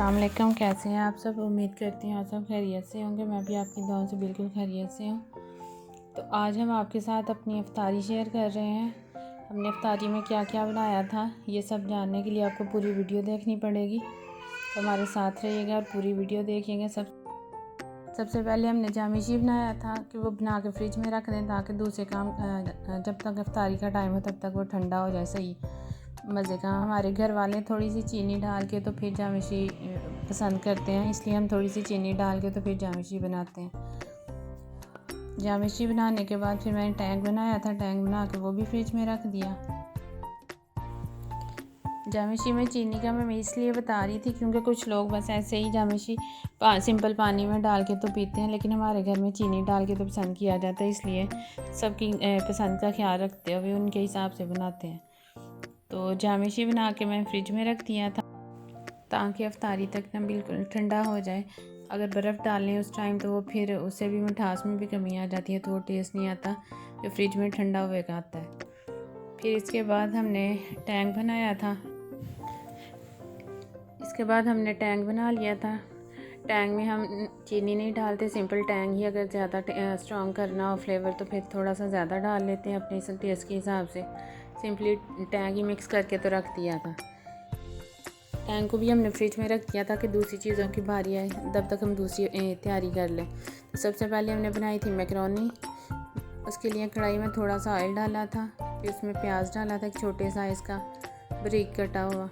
अस्सलाम वालेकुम। कैसे हैं आप सब? उम्मीद करती हूँ आप सब खैरियत से होंगे। मैं भी आपकी दुआओं से बिल्कुल खैरियत से हूँ। तो आज हम आपके साथ अपनी इफ्तारी शेयर कर रहे हैं। हमने इफ्तारी में क्या क्या बनाया था, ये सब जानने के लिए आपको पूरी वीडियो देखनी पड़ेगी। तो हमारे साथ रहिएगा और पूरी वीडियो देखिएगा। सबसे पहले हमने जामिशी बनाया था कि वो बना के फ्रिज में रख दें ताकि दूसरे काम जब तक इफ्तारी का टाइम हो तब तक वो ठंडा हो जाए सही मज़े का। हमारे घर वाले थोड़ी सी चीनी डाल के तो फिर जामिशी पसंद करते हैं, इसलिए हम थोड़ी सी चीनी डाल के तो फिर जामिशी बनाते हैं। जामिशी बनाने के बाद फिर मैंने टैंक बनाया था, टैंक बना के वो भी फ्रिज में रख दिया। जामिशी में चीनी का मैं इसलिए बता रही थी क्योंकि कुछ लोग बस ऐसे ही जामिशी सिंपल पानी में डाल के तो पीते हैं, लेकिन हमारे घर में चीनी डाल के तो पसंद किया जाता है, इसलिए सबकी पसंद का ख्याल रखते हुए उनके हिसाब से बनाते हैं। तो जामिशी बना के मैं फ्रिज में रख दिया था ताकि इफ्तारी तक ना बिल्कुल ठंडा हो जाए। अगर बर्फ़ डाल लें उस टाइम तो वो फिर उससे भी मिठास में भी कमी आ जाती है, तो वो टेस्ट नहीं आता जो फ्रिज में ठंडा हुए का आता है। फिर इसके बाद हमने टैंक बनाया था। इसके बाद हमने टैंक बना लिया था। टैंक में हम चीनी नहीं डालते, सिंपल टैंक ही। अगर ज़्यादा स्ट्रॉन्ग करना हो फ्लेवर तो फिर थोड़ा सा ज़्यादा डाल लेते हैं अपने टेस्ट के हिसाब से। सिंपली टैंक ही मिक्स करके तो रख दिया था। टैंक को भी हमने फ्रिज में रख दिया था कि दूसरी चीज़ों की बारी आए तब तक हम दूसरी तैयारी कर लें। तो सबसे पहले हमने बनाई थी मैकरोनी। उसके लिए कढ़ाई में थोड़ा सा ऑयल डाला था, फिर उसमें प्याज डाला था एक छोटे साइज़ का बारीक कटा हुआ।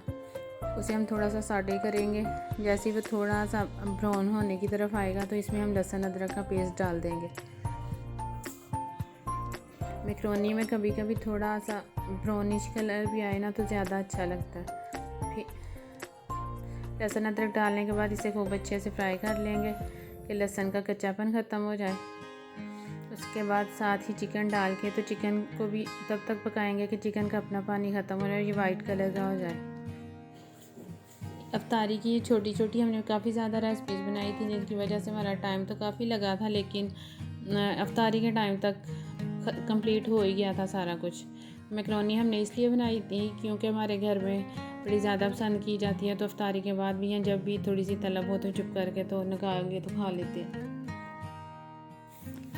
उसे हम थोड़ा सा साटे करेंगे। जैसे ही वो थोड़ा सा ब्राउन होने की तरफ आएगा तो इसमें हम लहसुन अदरक का पेस्ट डाल देंगे। मैकरोनी में कभी कभी थोड़ा सा ब्राउनिश कलर भी आए ना तो ज़्यादा अच्छा लगता है। फिर लहसुन अदरक डालने के बाद इसे खूब अच्छे से फ्राई कर लेंगे कि लहसुन का कच्चापन ख़त्म हो जाए। उसके बाद साथ ही चिकन डाल के तो चिकन को भी तब तक पकाएंगे कि चिकन का अपना पानी ख़त्म हो जाए और ये वाइट कलर का हो जाए। इफ्तारी की छोटी छोटी हमने काफ़ी ज़्यादा रेसिपीज़ बनाई थी, जिसकी वजह से हमारा टाइम तो काफ़ी लगा था, लेकिन इफ्तारी के टाइम तक कंप्लीट हो ही गया था सारा कुछ। मैकरोनी हमने इसलिए बनाई थी क्योंकि हमारे घर में बड़ी ज़्यादा पसंद की जाती है, तो इफ्तारी के बाद भी हैं जब भी थोड़ी सी तलब हो तो चुप करके तो निकालेंगे तो खा लेते हैं।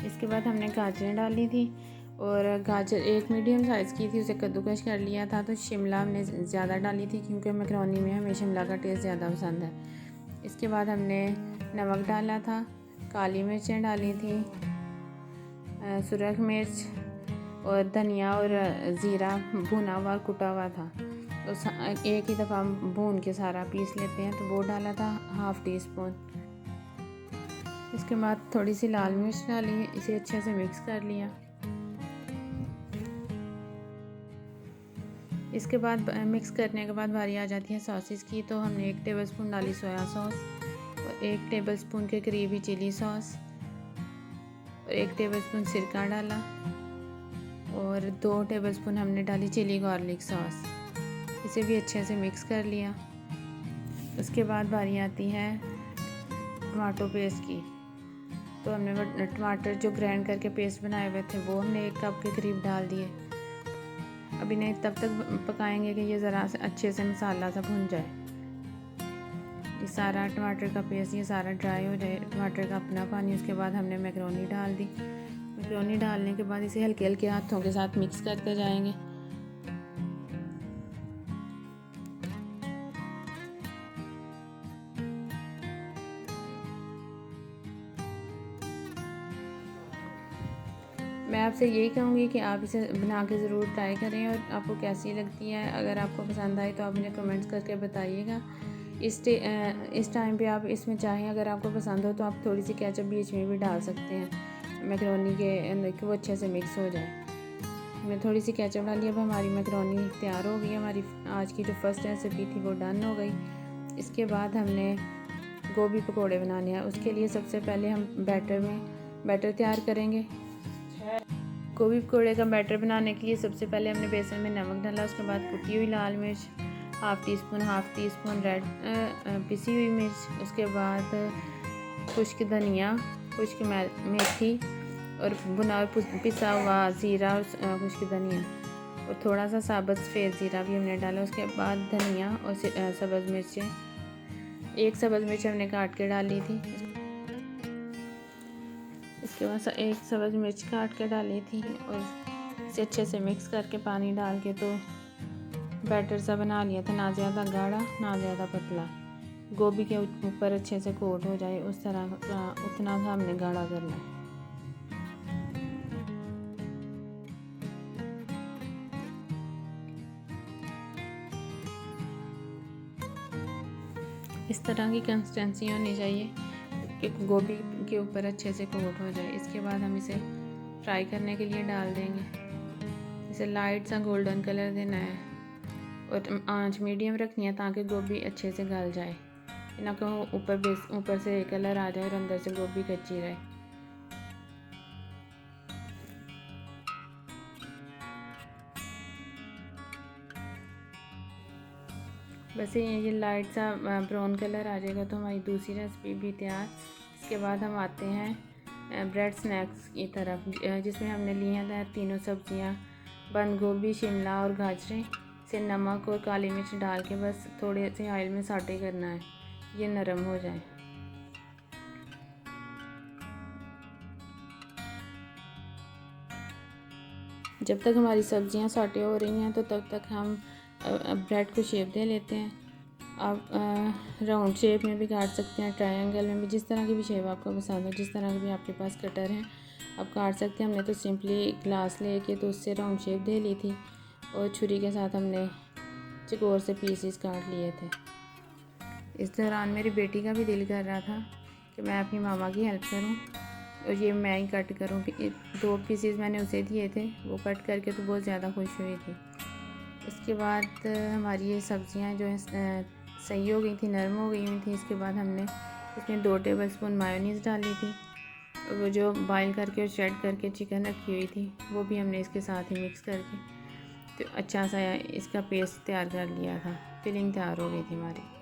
इसके बाद हमने गाजरें डाली थी और गाजर एक मीडियम साइज़ की थी, उसे कद्दूकश कर लिया था। तो शिमला हमने ज़्यादा डाली थी क्योंकि मैकरोनी में हमें शिमला का टेस्ट ज़्यादा पसंद है। इसके बाद हमने नमक डाला था, काली मिर्चें डाली थी, सुरख मिर्च और धनिया और ज़ीरा भुना हुआ कुटा हुआ था। तो एक ही दफ़ा हम भून के सारा पीस लेते हैं, तो वो डाला था हाफ़ टी स्पून। इसके बाद थोड़ी सी लाल मिर्च डाली, इसे अच्छे से मिक्स कर लिया। इसके बाद मिक्स करने के बाद बारी आ जाती है सॉसेस की। तो हमने 1 टेबलस्पून डाली सोया सॉस और 1 टेबलस्पून के करीब ही चिली सॉस और 1 टेबलस्पून सिरका डाला और 2 टेबलस्पून हमने डाली चिली गार्लिक सॉस। इसे भी अच्छे से मिक्स कर लिया। उसके बाद बारी आती है टमाटो पेस्ट की। तो हमने टमाटर जो ग्राइंड करके पेस्ट बनाए हुए थे वो हमने 1 कप के करीब डाल दिए। अब इन्हें तब तक पकाएंगे कि ये ज़रा से अच्छे से मसाला सा भुन जाए। ये सारा टमाटर का पेस्ट ये सारा ड्राई हो जाए, टमाटर का अपना पानी। उसके बाद हमने मैकरोनी डाल दी। मैकरोनी डालने के बाद इसे हल्के हल्के हाथों के साथ मिक्स करते जाएंगे। मैं आपसे यही कहूँगी कि आप इसे बना के ज़रूर ट्राई करें और आपको कैसी लगती है। अगर आपको पसंद आए तो आप मुझे कमेंट्स करके बताइएगा। इस टाइम पे आप इसमें चाहें, अगर आपको पसंद हो तो आप थोड़ी सी केचप बीच में भी डाल सकते हैं मैकरोनी के अंदर कि वो अच्छे से मिक्स हो जाए। मैं थोड़ी सी केचप डाली। अब हमारी मैकरोनी तैयार हो गई। हमारी आज की जो फर्स्ट रेसिपी थी वो डन हो गई। इसके बाद हमने गोभी पकौड़े बनाने हैं। उसके लिए सबसे पहले हम बैटर तैयार करेंगे। गोभी पकौड़े का बैटर बनाने के लिए सबसे पहले हमने बेसन में नमक डाला। उसके बाद कुटी हुई लाल मिर्च हाफ़ टी स्पून रेड पिसी हुई मिर्च। उसके बाद खुश्क धनिया, खुश्क मेथी और भुना पिसा हुआ ज़ीरा और खुश्क धनिया और थोड़ा सा साबुत सफ़ेद ज़ीरा भी हमने डाला। उसके बाद धनिया और सब्ज़ मिर्चें एक सब्ज़ मिर्च हमने काट के डाल ली थी। इसके बाद एक सब्ज़ मिर्च काट के डाली थी और इसे अच्छे से मिक्स करके पानी डाल के तो बैटर सा बना लिया था, ना ज़्यादा गाढ़ा ना ज़्यादा पतला, गोभी के ऊपर अच्छे से कोट हो जाए उस तरह का, उतना सा हमने गाढ़ा करना है। इस तरह की कंसिस्टेंसी होनी चाहिए कि गोभी के ऊपर अच्छे से कोट हो जाए। इसके बाद हम इसे फ्राई करने के लिए डाल देंगे। इसे लाइट सा गोल्डन कलर देना है और आंच मीडियम रखनी है ताकि गोभी अच्छे से गल जाए, ना कि ऊपर से कलर आ जाए और अंदर से गोभी कच्ची रहे। वैसे ये लाइट सा ब्राउन कलर आ जाएगा तो हमारी दूसरी रेसिपी भी तैयार। इसके बाद हम आते हैं ब्रेड स्नैक्स की तरफ, जिसमें हमने लिए हैं तीनों सब्जियां, बंद गोभी, शिमला और गाजरें। इसे नमक और काली मिर्च डाल के बस थोड़े से ऑयल में सौटे करना है, ये नरम हो जाए। जब तक हमारी सब्जियां सौटे हो रही हैं तो तब तक हम ब्रेड को शेप दे लेते हैं। आप राउंड शेप में भी काट सकते हैं, ट्रायंगल में भी, जिस तरह की भी शेप आपको पसंद हो, जिस तरह के भी आपके पास कटर हैं आप काट सकते हैं। हमने तो सिंपली ग्लास लेके तो उससे राउंड शेप दे ली थी और छुरी के साथ हमने चकोर से पीसेस काट लिए थे। इस दौरान मेरी बेटी का भी दिल कर रहा था कि मैं अपनी मामा की हेल्प करूं और ये मैं ही कट करूं। 2 पीसेस मैंने उसे दिए थे, वो कट करके तो बहुत ज़्यादा खुश हुई थी। इसके बाद हमारी ये सब्जियां जो है सही हो गई थी, नरम हो गई हुई थी। इसके बाद हमने इसमें 2 टेबलस्पून मायोनीज़ डाली थी और वो जो बॉयल करके और शेड करके चिकन रखी हुई थी वो भी हमने इसके साथ ही मिक्स करके तो अच्छा सा इसका पेस्ट तैयार कर लिया था। फिलिंग तैयार हो गई थी हमारी।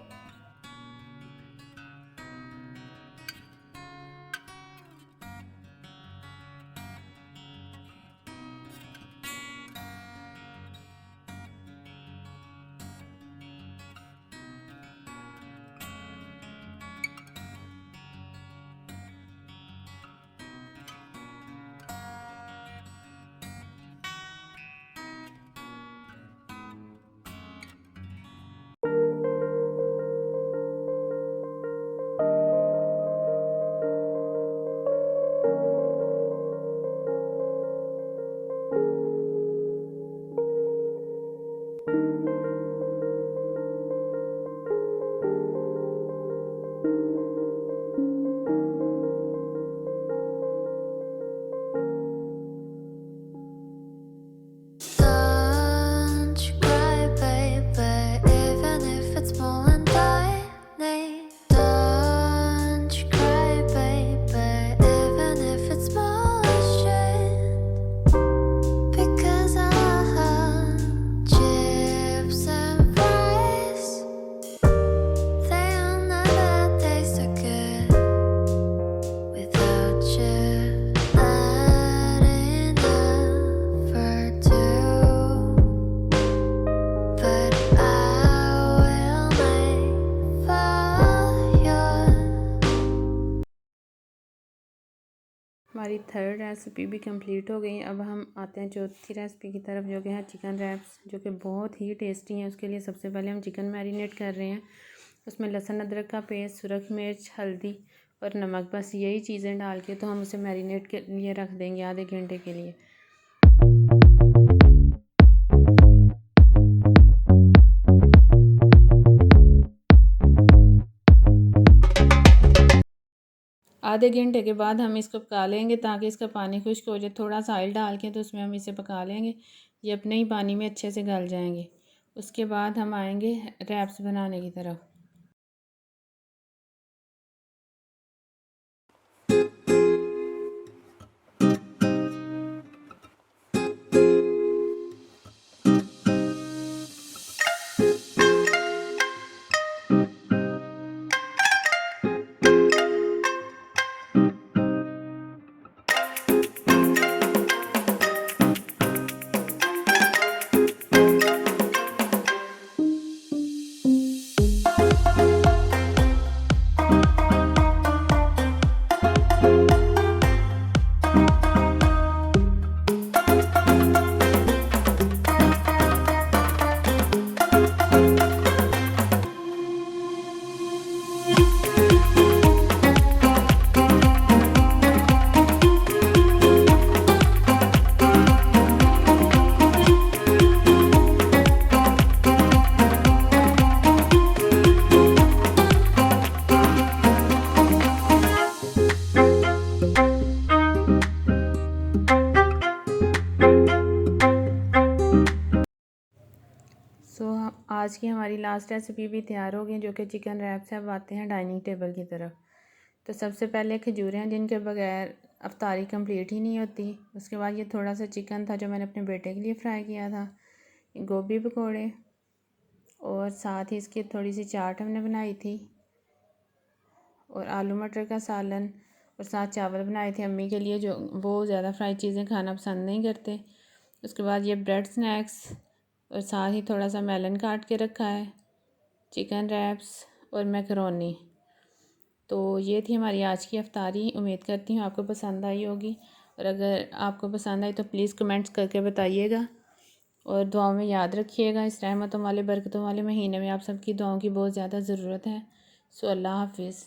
हमारी 3rd रेसिपी भी कंप्लीट हो गई। अब हम आते हैं चौथी रेसिपी की तरफ, जो कि है चिकन रैप्स, जो कि बहुत ही टेस्टी हैं। उसके लिए सबसे पहले हम चिकन मैरिनेट कर रहे हैं। उसमें लहसुन अदरक का पेस्ट, सुरख मिर्च, हल्दी और नमक, बस यही चीज़ें डाल के तो हम उसे मैरिनेट के लिए रख देंगे आधे घंटे के लिए। आधे घंटे के बाद हम इसको पका लेंगे ताकि इसका पानी खुश्क हो जाए। थोड़ा सा ऑयल डाल के तो उसमें हम इसे पका लेंगे, ये अपने ही पानी में अच्छे से गल जाएंगे। उसके बाद हम आएंगे रैप्स बनाने की तरफ। आज की हमारी लास्ट रेसिपी भी तैयार हो गई, जो कि चिकन रैप से। अब आते हैं डाइनिंग टेबल की तरफ। तो सबसे पहले खजूरें हैं, जिनके बगैर अफ्तारी कंप्लीट ही नहीं होती। उसके बाद ये थोड़ा सा चिकन था जो मैंने अपने बेटे के लिए फ्राई किया था, गोभी पकौड़े, और साथ ही इसकी थोड़ी सी चाट हमने बनाई थी, और आलू मटर का सालन, और साथ चावल बनाए थे अम्मी के लिए, जो वो ज़्यादा फ्राई चीज़ें खाना पसंद नहीं करते। उसके बाद ये ब्रेड स्नैक्स, और साथ ही थोड़ा सा मेलन काट के रखा है, चिकन रैप्स और मैकरोनी। तो ये थी हमारी आज की अफ्तारी। उम्मीद करती हूँ आपको पसंद आई होगी, और अगर आपको पसंद आई तो प्लीज़ कमेंट्स करके बताइएगा, और दुआओं में याद रखिएगा। इस रहमतों वाले बरकतों वाले महीने में आप सबकी दुआओं की बहुत ज़्यादा ज़रूरत है। सो अल्लाह हाफिज़।